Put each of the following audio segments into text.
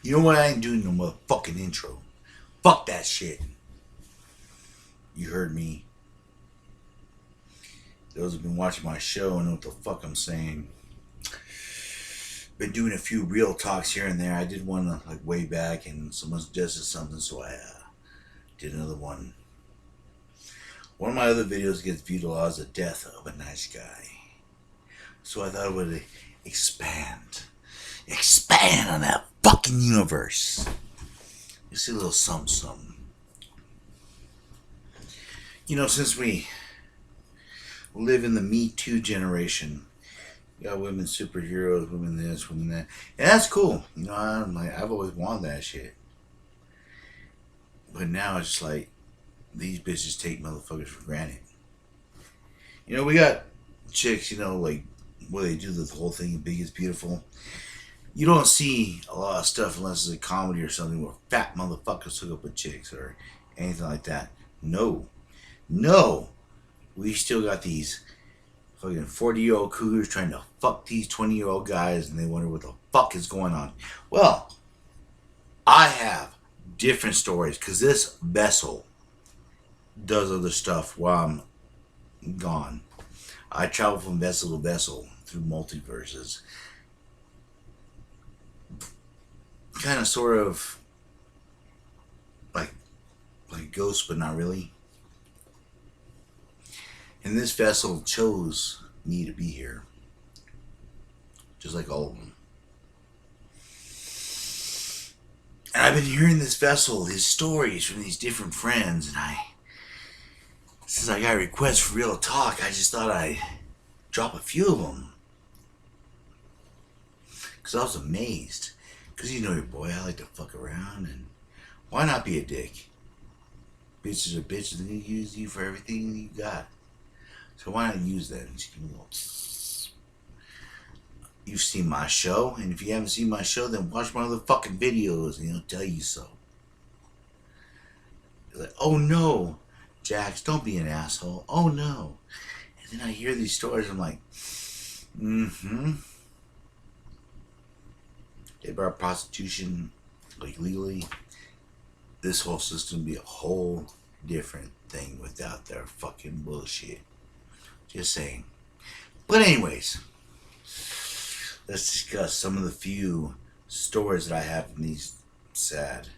You know what? I ain't doing no motherfucking intro. Fuck that shit. You heard me. Those who've been watching my show know what the fuck I'm saying. Been doing a few real talks here and there. I did one like way back, and someone suggested something, so I did another one. One of my other videos gets viewed a lot as the death of a nice guy, so I thought I would expand on that fucking universe. You see a little something, something. You know, since we live in the Me Too generation, you got women superheroes, women this, women that, and that's cool. You know, I've always wanted that shit, but now it's just like these bitches take motherfuckers for granted. You know, we got chicks, you know, like where they do the whole thing, big is beautiful. You don't see a lot of stuff unless it's a comedy or something where fat motherfuckers hook up with chicks or anything like that. No. No. We still got these fucking 40-year-old cougars trying to fuck these 20-year-old guys, and they wonder what the fuck is going on. Well, I have different stories because this vessel does other stuff while I'm gone. I travel from vessel to vessel through multiverses. Kind of sort of like ghosts, but not really. And this vessel chose me to be here, just like all of them. And I've been hearing this vessel, his stories from these different friends, and since I got requests for real talk, I just thought I'd drop a few of them. Because I was amazed. Because you know your boy, I like to fuck around, and why not be a dick? Bitches are bitches, and they use you for everything you got. So why not use that? You've seen my show, and if you haven't seen my show, then watch my other fucking videos, and it'll tell you so. You're like, oh no, Jax, don't be an asshole. Oh no. And then I hear these stories, I'm like, mm-hmm. They brought prostitution, like legally. This whole system would be a whole different thing without their fucking bullshit. Just saying. But anyways, let's discuss some of the few stories that I have from these sad,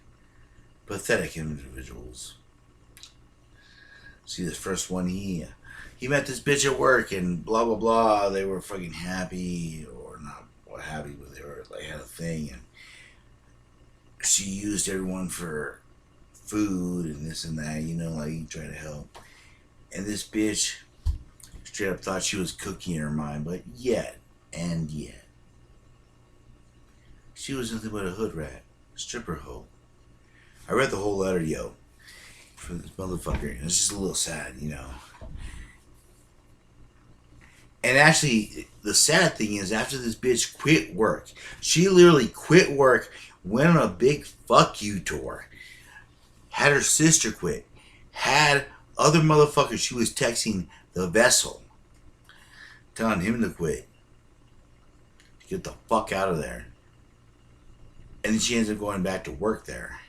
pathetic individuals. See, this first one, he met this bitch at work and blah blah blah. They were fucking happy or not happy, but they were like had a thing, and she used everyone for food and this and that. You know, like trying to help. And this bitch straight up thought she was cookie in her mind, but yet she was nothing but a hood rat, stripper hoe. I read the whole letter, yo, for this motherfucker, and it's just a little sad, you know. And actually, the sad thing is, after this bitch quit work, she literally quit work, went on a big fuck you tour, had her sister quit, had other motherfuckers she was texting the vessel, telling him to quit, to get the fuck out of there. And then she ends up going back to work there.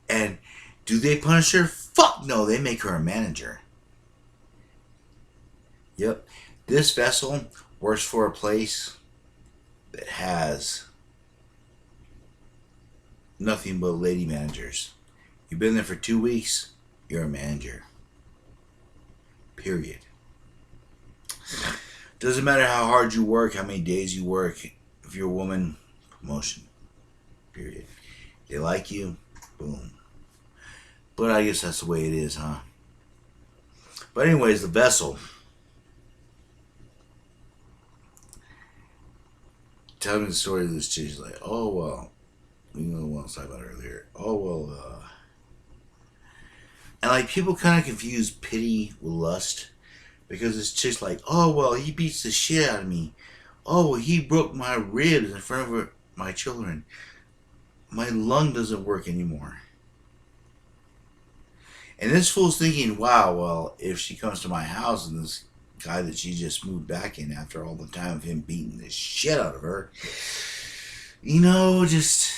And do they punish her? Fuck no, they make her a manager. Yep. This vessel works for a place that has nothing but lady managers. You've been there for 2 weeks, you're a manager. Period. Doesn't matter how hard you work, how many days you work. If you're a woman, promotion. Period. They like you, boom. But I guess that's the way it is, huh? But anyways, the vessel. Tell me the story of this chick. She's like, oh well, you know the one I was talking about earlier. Oh well, and like people kind of confuse pity with lust, because it's just like, oh well, he beats the shit out of me. Oh, well, he broke my ribs in front of my children. My lung doesn't work anymore. And this fool's thinking, wow, well, if she comes to my house and this guy that she just moved back in after all the time of him beating the shit out of her, you know, just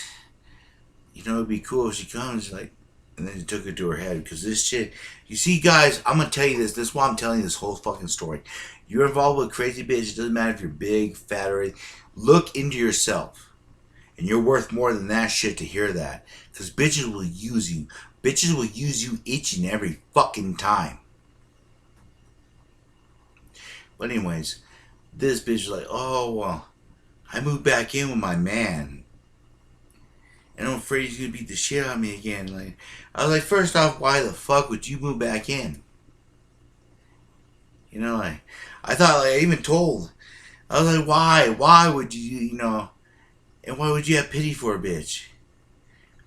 you know, it'd be cool if she comes, like, and then he took it to her head. Because this shit, you see, guys, I'm going to tell you this. This is why I'm telling you this whole fucking story. You're involved with a crazy bitch. It doesn't matter if you're big, fat, or anything. Look into yourself. And you're worth more than that shit to hear that. Because bitches will use you. Bitches will use you each and every fucking time. But anyways, this bitch was like, oh, well, I moved back in with my man. And I'm afraid he's going to beat the shit out of me again. Like, I was like, first off, why the fuck would you move back in? You know, like, I thought, like, I even told. I was like, why? Why would you, you know, and why would you have pity for a bitch?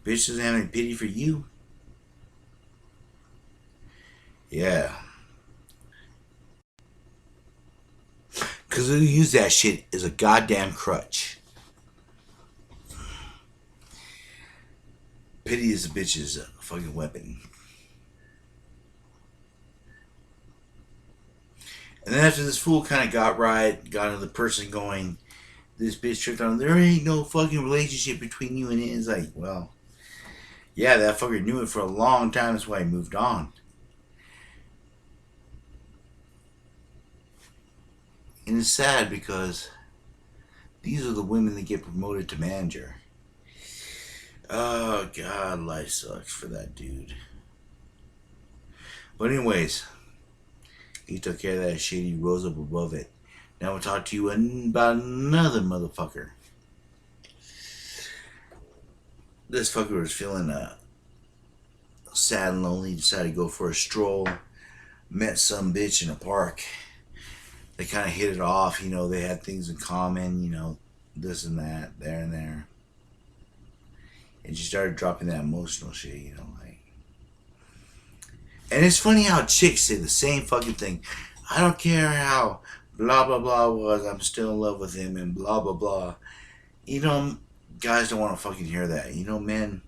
Bitch doesn't have any pity for you. Yeah. Because who use that shit is a goddamn crutch. Pity is a bitch's fucking weapon. And then after this fool kind of got right, got another person going, this bitch tripped on, there ain't no fucking relationship between you and it. It's like, well, yeah, that fucker knew it for a long time. That's why he moved on. And it's sad because these are the women that get promoted to manager. Oh, God, life sucks for that dude. But anyways, he took care of that shit. He rose up above it. Now we'll talk to you about another motherfucker. This fucker was feeling sad and lonely. Decided to go for a stroll. Met some bitch in a park. They kind of hit it off. You know, they had things in common. You know, this and that, there and there. And she started dropping that emotional shit, you know, like. And it's funny how chicks say the same fucking thing. I don't care how blah blah blah was, I'm still in love with him and blah blah blah. You know, guys don't want to fucking hear that. You know, men,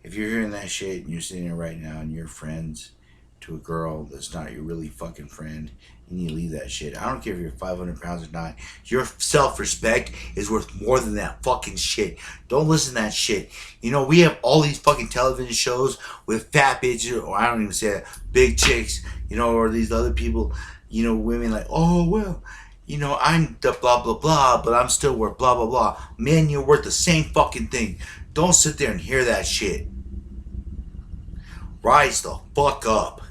if you're hearing that shit and you're sitting here right now and you're friends to a girl that's not your really fucking friend, you need to leave that shit. I don't care if you're 500 pounds or not. Your self-respect is worth more than that fucking shit. Don't listen to that shit. You know, we have all these fucking television shows with fat bitches, or I don't even say that, big chicks, you know, or these other people, you know, women like, oh, well, you know, I'm the blah, blah, blah, but I'm still worth blah, blah, blah. Man, you're worth the same fucking thing. Don't sit there and hear that shit. Rise the fuck up.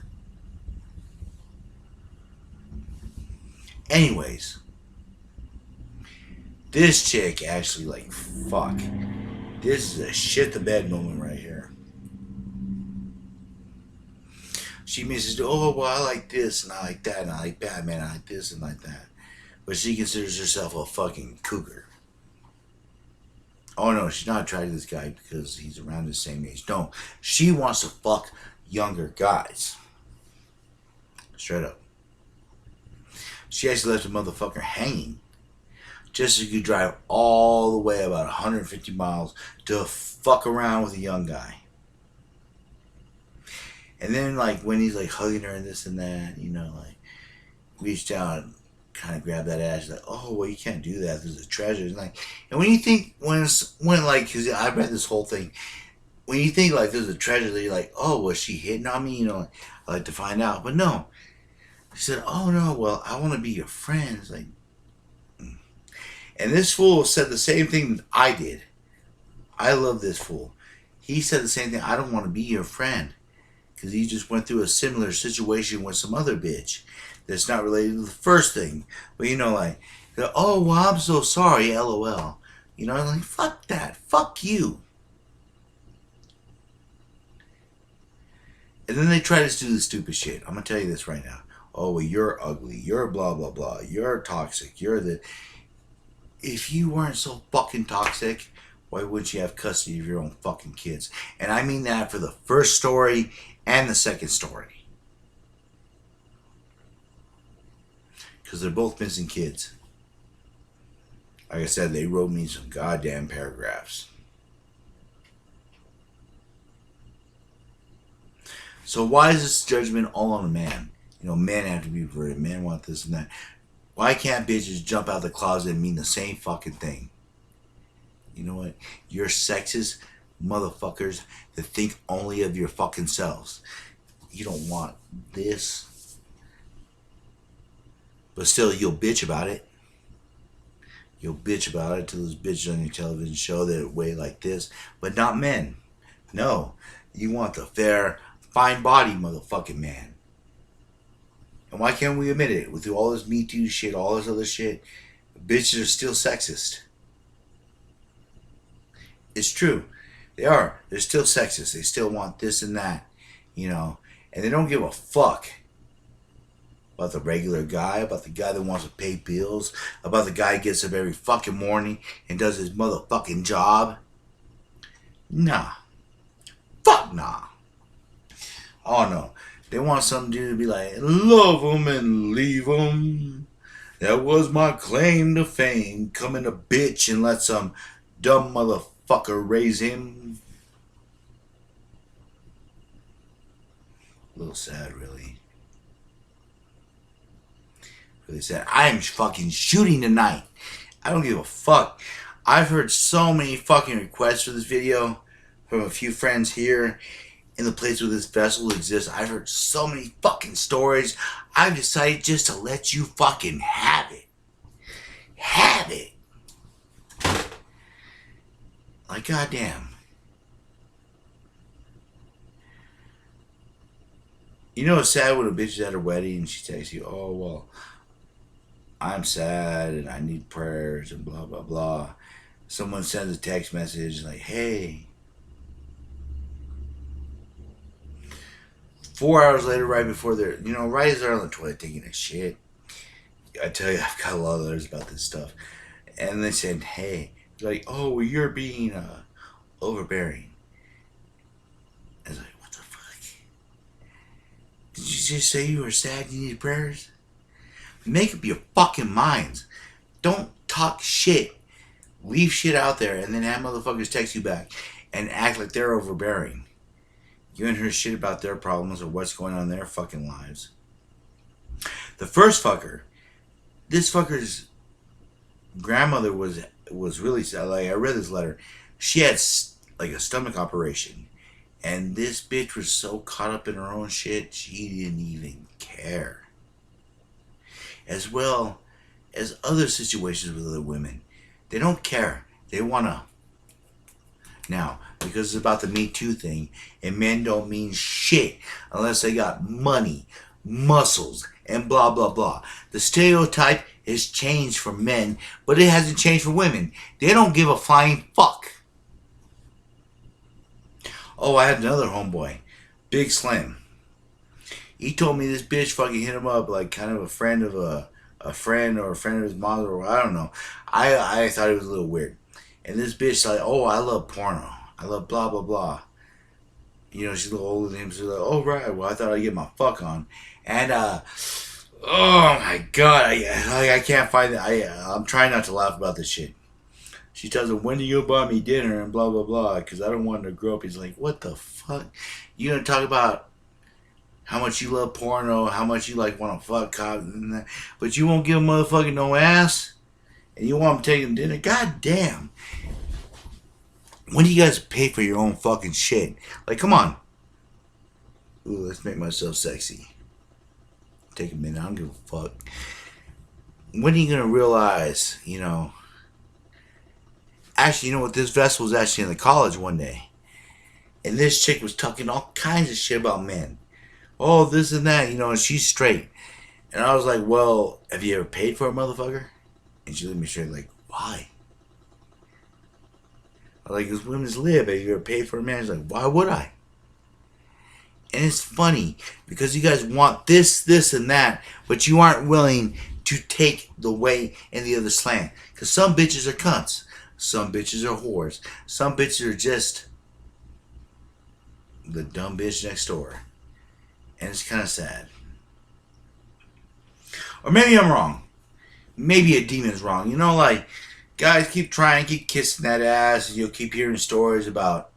Anyways, this chick actually, like, fuck. This is a shit the bed moment right here. She misses, oh, well, I like this and I like that and I like Batman, I like this and like that. But she considers herself a fucking cougar. Oh no, she's not attracted to this guy because he's around the same age. No, she wants to fuck younger guys. Straight up. She actually left a motherfucker hanging just so you could drive all the way about 150 miles to fuck around with a young guy. And then, like, when he's like hugging her and this and that, you know, like, reached out and kind of grabbed that ass, like, oh, well, you can't do that. There's a treasure. And like, and when you think, when like, because I read this whole thing, when you think like there's a treasure, you're like, oh, was she hitting on me? You know, I like to find out. But no. She said, oh, no, well, I want to be your friend. It's like, and this fool said the same thing that I did. I love this fool. He said the same thing. I don't want to be your friend. Because he just went through a similar situation with some other bitch that's not related to the first thing. But, you know, like, oh, well, I'm so sorry, LOL. You know, like, fuck that. Fuck you. And then they try to do the stupid shit. I'm going to tell you this right now. Oh, well, you're ugly. You're blah, blah, blah. You're toxic. You're the... If you weren't so fucking toxic, why wouldn't you have custody of your own fucking kids? And I mean that for the first story and the second story. Because they're both missing kids. Like I said, they wrote me some goddamn paragraphs. So why is this judgment all on a man? You know, men have to be perverted. Men want this and that. Why can't bitches jump out the closet and mean the same fucking thing? You know what? You're sexist. motherfuckers that think only of your fucking selves. You don't want this, but still you'll bitch about it. You'll bitch about it to those bitches on your television show that weigh like this, but not men. No, you want the fair, fine body motherfucking man. And why can't we admit it? With all this Me Too shit, all this other shit, bitches are still sexist. It's true. They are. They're still sexist. They still want this and that, you know. And they don't give a fuck about the regular guy, about the guy that wants to pay bills, about the guy who gets up every fucking morning and does his motherfucking job. Nah. Fuck nah. Oh no. They want some dude to be like, love him and leave him. That was my claim to fame. Come in a bitch and let some dumb motherfucker raise him. A little sad, really. Really sad. I am fucking shooting tonight. I don't give a fuck. I've heard so many fucking requests for this video from a few friends here in the place where this vessel exists. I've heard so many fucking stories. I've decided just to let you fucking have it. Have it. Like, goddamn. You know it's sad when a bitch is at her wedding and she texts you, oh, well, I'm sad and I need prayers and blah, blah, blah. Someone sends a text message like, hey. 4 hours later, right before they're, right as they're on the toilet taking a shit. I tell you, I've got a lot of letters about this stuff. And they said, hey, like, oh, well, you're being overbearing. I was like, what the fuck? Did you just say you were sad and you needed prayers? Make up your fucking minds. Don't talk shit. Leave shit out there and then have motherfuckers text you back and act like they're overbearing. You ain't heard shit about their problems or what's going on in their fucking lives. The first fucker, this fucker's grandmother was really sad. Like, I read this letter. She had like a stomach operation. And this bitch was so caught up in her own shit, she didn't even care. As well as other situations with other women. They don't care. They want to. Now, because it's about the Me Too thing, and men don't mean shit unless they got money, muscles, and blah, blah, blah. The stereotype has changed for men, but it hasn't changed for women. They don't give a flying fuck. Oh, I had another homeboy, Big Slim. He told me this bitch fucking hit him up like kind of a friend of a friend or a friend of his mother, or I don't know. I thought it was a little weird. And this bitch like, oh, I love porno. I love blah, blah, blah. She's a little older than him. She's like, oh, right. Well, I thought I'd get my fuck on. And, oh, my God. I can't find it. I'm trying not to laugh about this shit. She tells him, when do you buy me dinner? And blah, blah, blah. Because I don't want her to grow up. He's like, what the fuck? You gonna talk about how much you love porno, how much you like want to fuck cop, and that, but you won't give a motherfucker no ass? And you want him to take him dinner? God damn. When do you guys pay for your own fucking shit? Like, come on. Ooh, let's make myself sexy. Take a minute. I don't give a fuck. When are you going to realize, Actually, you know what? This vessel was actually in the college one day. And this chick was talking all kinds of shit about men. Oh, this and that, and she's straight. And I was like, well, have you ever paid for a motherfucker? And she looked at me straight like, why? I was like, because women's live. Have you ever paid for a man? She's like, why would I? And it's funny because you guys want this, this, and that, but you aren't willing to take the way in the other slant. Because some bitches are cunts. Some bitches are whores. Some bitches are just the dumb bitch next door. And it's kind of sad. Or maybe I'm wrong. Maybe a demon's wrong. Like, guys keep trying, keep kissing that ass, and you'll keep hearing stories about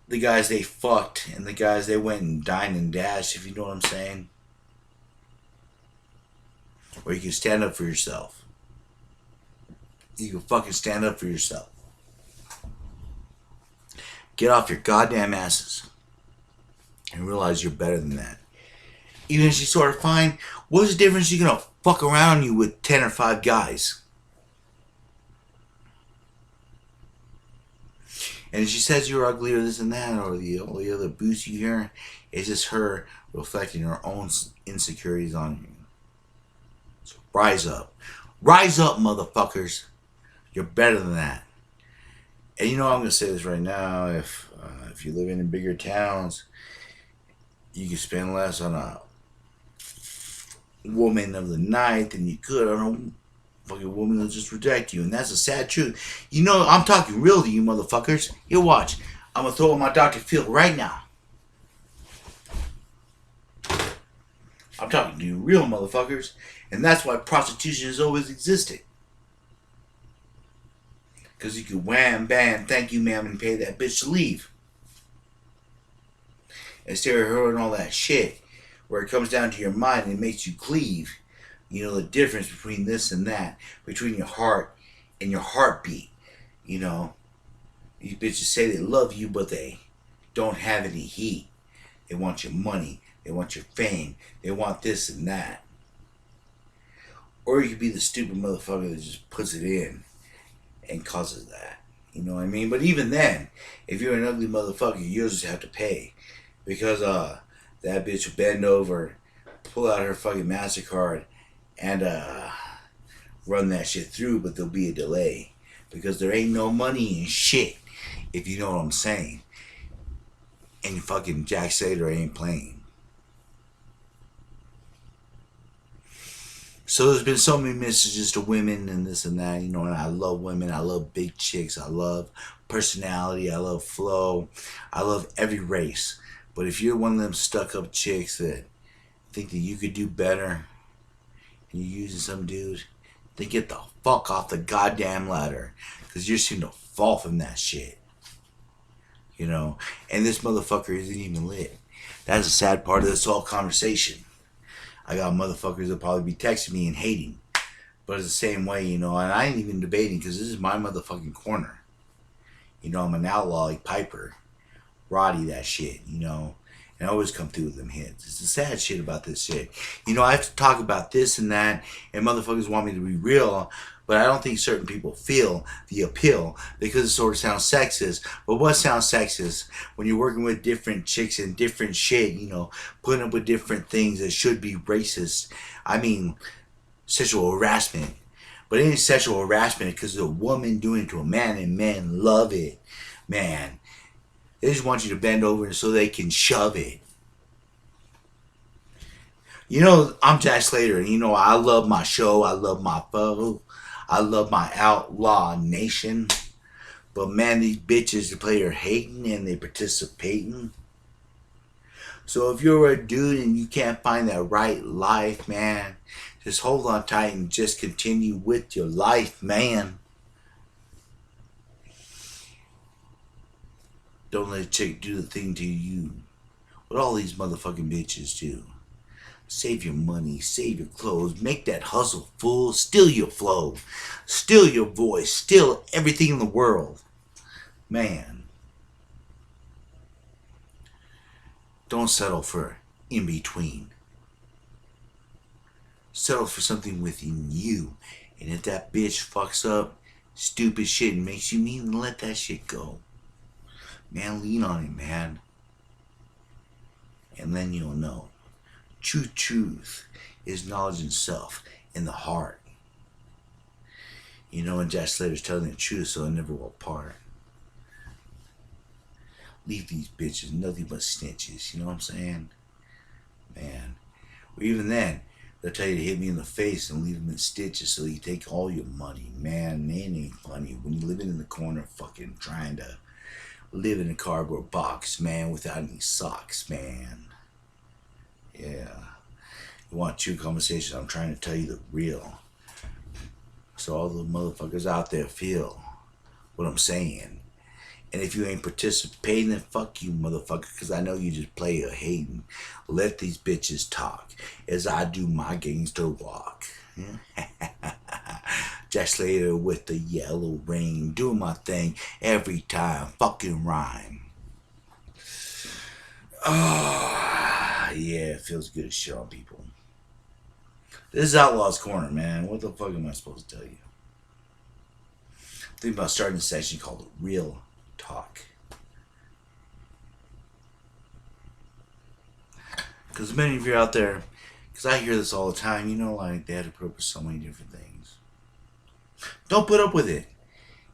the guys they fucked and the guys they went and dined and dashed, if you know what I'm saying. Or you can stand up for yourself. You can fucking stand up for yourself. Get off your goddamn asses and realize you're better than that. Even if she's sort of fine, what's the difference? You're gonna fuck around you with 10 or 5 guys. And if she says you're ugly or this and that, or all the other boosts you hear, it's just her reflecting her own insecurities on you. So rise up. Rise up, motherfuckers. You're better than that. And you know, I'm going to say this right now. If you live in bigger towns, you can spend less on a woman of the night than you could on a fucking woman that'll just reject you. And that's a sad truth. You know, I'm talking real to you motherfuckers. You watch. I'm going to throw in my Dr. Phil right now. I'm talking to you real motherfuckers. And that's why prostitution has always existed. Because you can wham, bam, thank you, ma'am, and pay that bitch to leave. Instead of hearing all that shit, where it comes down to your mind and it makes you cleave. You know, the difference between this and that, between your heart and your heartbeat. You know, these bitches say they love you, but they don't have any heat. They want your money. They want your fame. They want this and that. Or you could be the stupid motherfucker that just puts it in and causes that. You know what I mean? But even then, if you're an ugly motherfucker, you just have to pay. Because that bitch will bend over, pull out her fucking MasterCard, and run that shit through, but there'll be a delay. Because there ain't no money in shit, if you know what I'm saying. And fucking Jack Slater ain't playing. So there's been so many messages to women and this and that, you know, and I love women, I love big chicks, I love personality, I love flow, I love every race. But if you're one of them stuck up chicks that think that you could do better and you're using some dude, then get the fuck off the goddamn ladder. Because you're soon to fall from that shit. You know? And this motherfucker isn't even lit. That's a sad part of this whole conversation. I got motherfuckers that probably be texting me and hating. But it's the same way, you know, and I ain't even debating because this is my motherfucking corner. You know, I'm an outlaw like Piper. Roddy that shit, you know. And I always come through with them hits. It's the sad shit about this shit. You know, I have to talk about this and that, and motherfuckers want me to be real, but I don't think certain people feel the appeal because it sort of sounds sexist. But what sounds sexist? When you're working with different chicks and different shit, you know, putting up with different things that should be racist. I mean, sexual harassment. But it ain't sexual harassment because it's a woman doing it to a man, and men love it. Man. They just want you to bend over so they can shove it. You know, I'm Jack Slater, and you know, I love my show. I love my foe. I love my outlaw nation. But man, these bitches, they play are hating and they participating. So if you're a dude and you can't find that right life, man, just hold on tight and just continue with your life, man. Don't let a chick do the thing to you. What all these motherfucking bitches do. Save your money, save your clothes, make that hustle full, steal your flow, steal your voice, steal everything in the world. Man. Don't settle for in between. Settle for something within you. And if that bitch fucks up stupid shit and makes you mean, let that shit go. Man, lean on it, man. And then you'll know. True truth is knowledge in self, in the heart. You know, and Jack Slater's telling the truth, so I never will part. Leave these bitches, nothing but snitches, you know what I'm saying? Man. Or even then, they'll tell you to hit me in the face and leave them in stitches so you take all your money. Man, it ain't funny. When you're living in the corner fucking trying to live in a cardboard box, man, without any socks, man. Yeah. You want true conversation? I'm trying to tell you the real. So all the motherfuckers out there feel what I'm saying. And if you ain't participating, then fuck you, motherfucker, because I know you just play a hating. Let these bitches talk as I do my gangster walk. Jack Slater with the yellow rain, doing my thing every time, fucking rhyme. Ah, yeah, it feels good to shit on people. This is Outlaw's Corner, man. What the fuck am I supposed to tell you? Think about starting a section called Real Talk. Because many of you out there, because I hear this all the time, you know, like they had to put up with so many different things. Don't put up with it.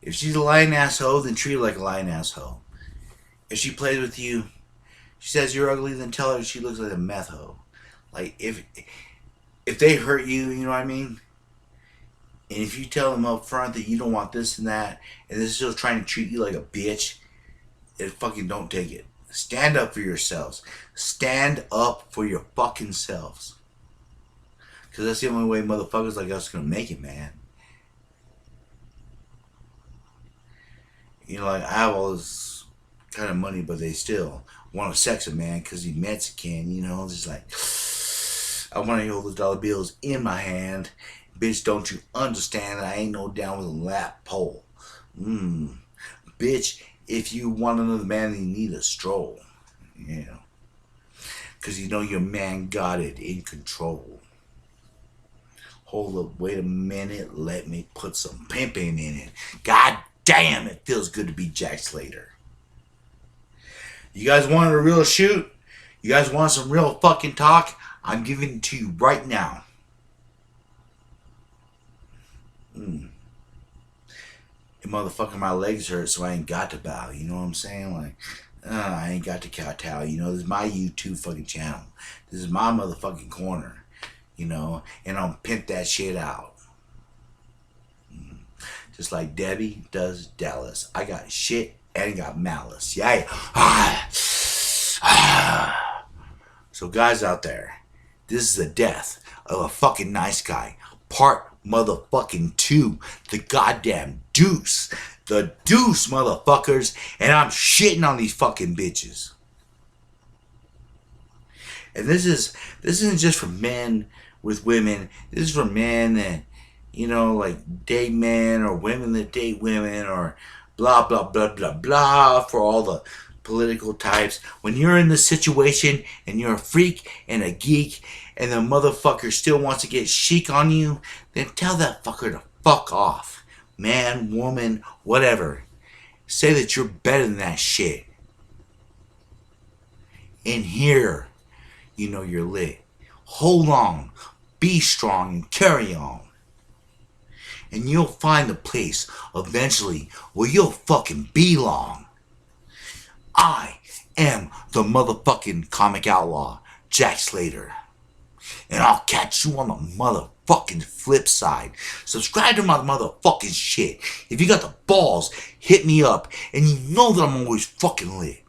If she's a lying ass hoe, then treat her like a lying ass hoe. If she plays with you, she says you're ugly, then tell her she looks like a meth hoe. Like if they hurt you, you know what I mean? And if you tell them up front that you don't want this and that, and they're still trying to treat you like a bitch, then fucking don't take it. Stand up for yourselves. Stand up for your fucking selves. Because that's the only way motherfuckers like us are going to make it, man. You know, like, I have all this kind of money, but they still want to sex a man because he's Mexican, you know? Just like, I want to hold those dollar bills in my hand. Bitch, don't you understand that I ain't no down with a lap pole? Bitch, if you want another man, you need a stroll. You know? Because you know your man got it in control. Hold up, wait a minute, let me put some pimping in it. God damn, it feels good to be Jack Slater. You guys wanted a real shoot? You guys want some real fucking talk? I'm giving it to you right now. And motherfucker, my legs hurt, so I ain't got to bow. You know what I'm saying? Like, I ain't got to kowtow. You know, this is my YouTube fucking channel. This is my motherfucking corner. You know, and I'll pimp that shit out. Just like Debbie does Dallas. I got shit and got malice. Yeah. So guys out there, this is the death of a fucking nice guy. Part motherfucking 2. The goddamn deuce. The deuce, motherfuckers. And I'm shitting on these fucking bitches. And this isn't just for men with women. This is for men that, you know, like date men or women that date women or blah, blah, blah, blah, blah, for all the political types. When you're in this situation and you're a freak and a geek and the motherfucker still wants to get chic on you, then tell that fucker to fuck off. Man, woman, whatever. Say that you're better than that shit. In here, you know you're lit. Hold on. Be strong and carry on. And you'll find a place eventually where you'll fucking belong. I am the motherfucking comic outlaw, Jack Slater. And I'll catch you on the motherfucking flip side. Subscribe to my motherfucking shit. If you got the balls, hit me up. And you know that I'm always fucking lit.